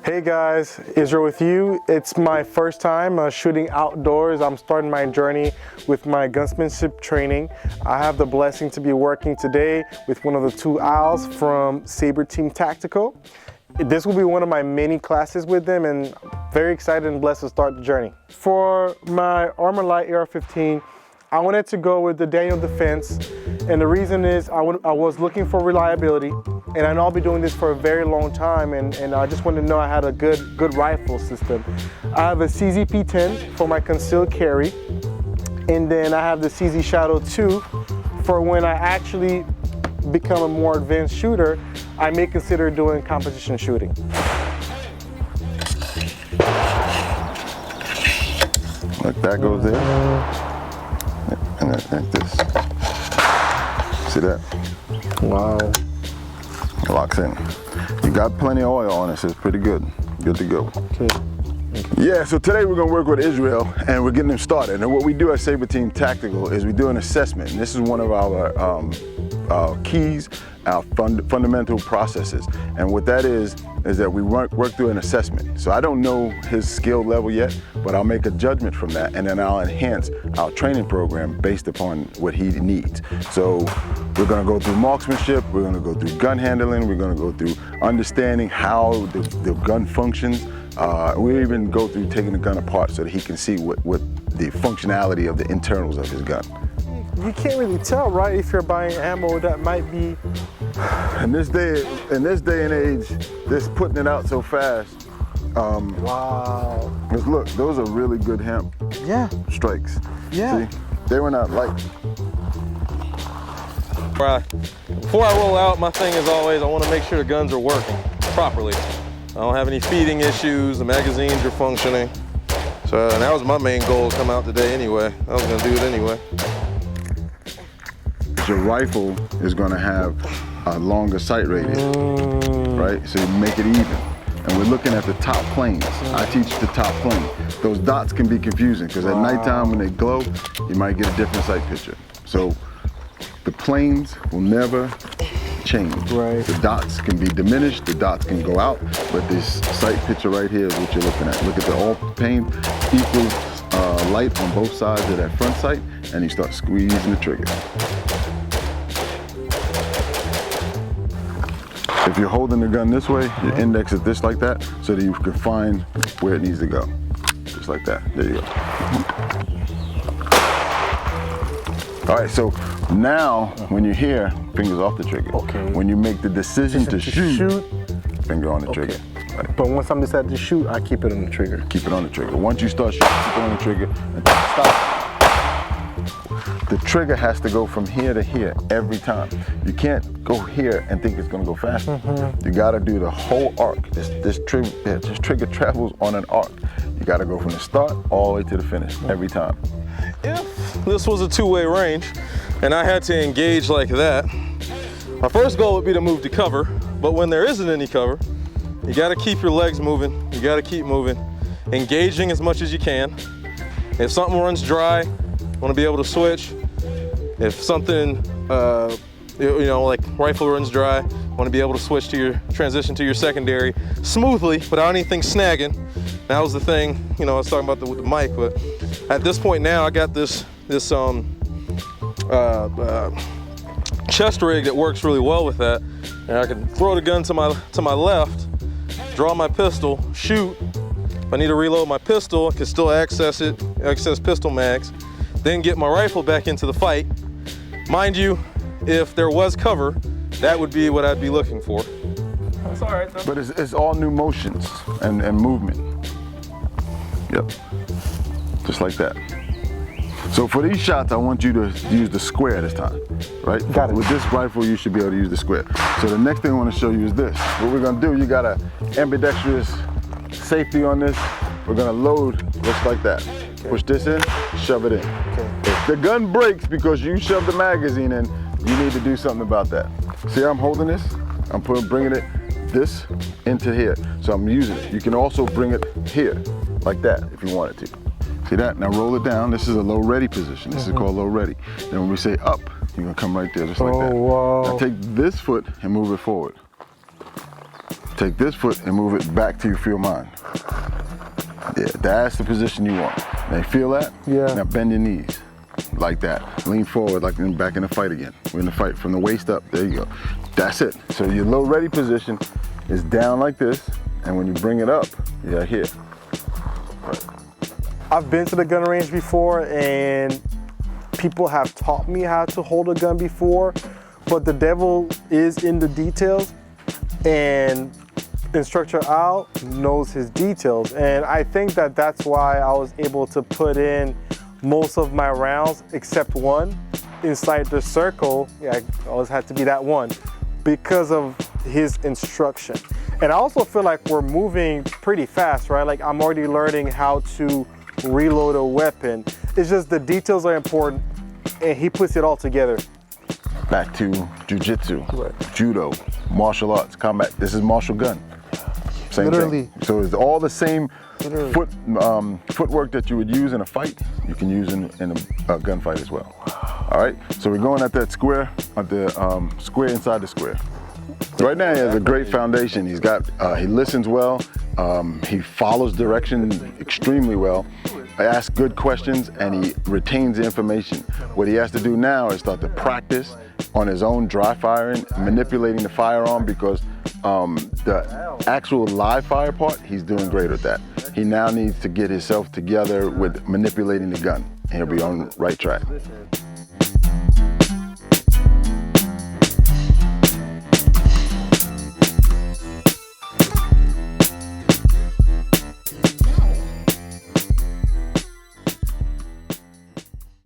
Hey guys, Israel with you. It's my first time shooting outdoors. I'm starting my journey with my gunsmanship training. I have the blessing to be working today with one of the two owls from Saber Team Tactical. This will be one of my many classes with them, and very excited and blessed to start the journey. For my Armor Light AR-15, I wanted to go with the Daniel Defense, and the reason is I was looking for reliability, and I know I'll be doing this for a very long time, and I just wanted to know I had a good rifle system. I have a CZP-10 for my concealed carry, and then I have the CZ Shadow 2 for when I actually become a more advanced shooter, I may consider doing competition shooting. Like that goes there, and then like this. See that? Wow. It locks in. You got plenty of oil on it, so it's pretty good. Good to go. Okay. Yeah, so today we're gonna work with Israel and we're getting him started. And what we do at Saber Team Tactical is we do an assessment. And this is one of our keys, our fundamental processes. And what that is that we work through an assessment. So I don't know his skill level yet, but I'll make a judgment from that, and then I'll enhance our training program based upon what he needs. So we're gonna go through marksmanship, we're gonna go through gun handling, we're gonna go through understanding how the gun functions. We even go through taking the gun apart so that he can see what the functionality of the internals of his gun. You can't really tell, right, if you're buying ammo that might be... In this day and age, this putting it out so fast. Wow. Because look, those are really good hemp strikes. Yeah. See, they were not light. Before I roll out, my thing is always I want to make sure the guns are working properly. I don't have any feeding issues, the magazines are functioning. So that was my main goal to come out today anyway. I was going to do it anyway. Your rifle is going to have a longer sight radius, right? So you make it even. And we're looking at the top planes. I teach the top plane. Those dots can be confusing because at nighttime when they glow, you might get a different sight picture. So the planes will never change. Right. The dots can be diminished, the dots can go out, but this sight picture right here is what you're looking at. Look at the all pane, equal light on both sides of that front sight, and you start squeezing the trigger. If you're holding the gun this way, you index it this like that, so that you can find where it needs to go. Just like that, there you go. All right, so now when you're here, fingers off the trigger. Okay. When you make the decision to shoot, finger on the trigger. Right. But once I'm decided to shoot, I keep it on the trigger. Keep it on the trigger. Once you start shooting, keep it on the trigger until you stop. The trigger has to go from here to here every time. You can't go here and think it's gonna go faster. You gotta do the whole arc. This trigger travels on an arc. You gotta go from the start all the way to the finish every time. If this was a two-way range and I had to engage like that, my first goal would be to move to cover, but when there isn't any cover, you gotta keep your legs moving, you gotta keep moving, engaging as much as you can. If something runs dry, you wanna be able to switch. If something, like rifle runs dry, want to be able to switch to your transition to your secondary smoothly without anything snagging. That was the thing, I was talking about with the mic, but at this point now I got this chest rig that works really well with that, and I can throw the gun to my left, draw my pistol, shoot. If I need to reload my pistol, I can still access pistol mags, then get my rifle back into the fight. Mind you, if there was cover, that would be what I'd be looking for. That's all right though. But it's all new motions and movement. Yep, just like that. So for these shots, I want you to use the square this time, right? Got it. With this rifle, you should be able to use the square. So the next thing I want to show you is this. What we're gonna do, you got a ambidextrous safety on this. We're gonna load just like that. Okay. Push this in, shove it in. Okay. If the gun breaks because you shoved the magazine in, you need to do something about that. See how I'm holding this? I'm bringing it this into here. So I'm using it. You can also bring it here, like that, if you wanted to. See that? Now roll it down. This is a low ready position. This is called low ready. Then when we say up, you're gonna come right there just like that. Wow. Now take this foot and move it forward. Take this foot and move it back till you feel mine. Yeah, that's the position you want. Now you feel that? Yeah. Now bend your knees, like that. Lean forward, like back in the fight again. We're in the fight, from the waist up, there you go. That's it. So your low ready position is down like this, and when you bring it up, you're here. Right. I've been to the gun range before, and people have taught me how to hold a gun before, but the devil is in the details, and Instructor Al knows his details. And I think that that's why I was able to put in most of my rounds, except one, inside the circle. Yeah, I always had to be that one because of his instruction. And I also feel like we're moving pretty fast, right? Like I'm already learning how to reload a weapon. It's just the details are important, and he puts it all together. Back to jiu-jitsu, Right. judo, martial arts, combat. This is martial gun. Same Literally. thing. So it's all the same footwork that you would use in a fight, you can use in a gunfight as well. All right, so we're going at that square, at the square inside the square. Right now he has a great foundation. He's got, he listens well, he follows direction extremely well, asks good questions, and he retains the information. What he has to do now is start to practice on his own dry firing, manipulating the firearm, because the actual live fire part, he's doing great with that. He now needs to get himself together with manipulating the gun, and he'll be on the right track.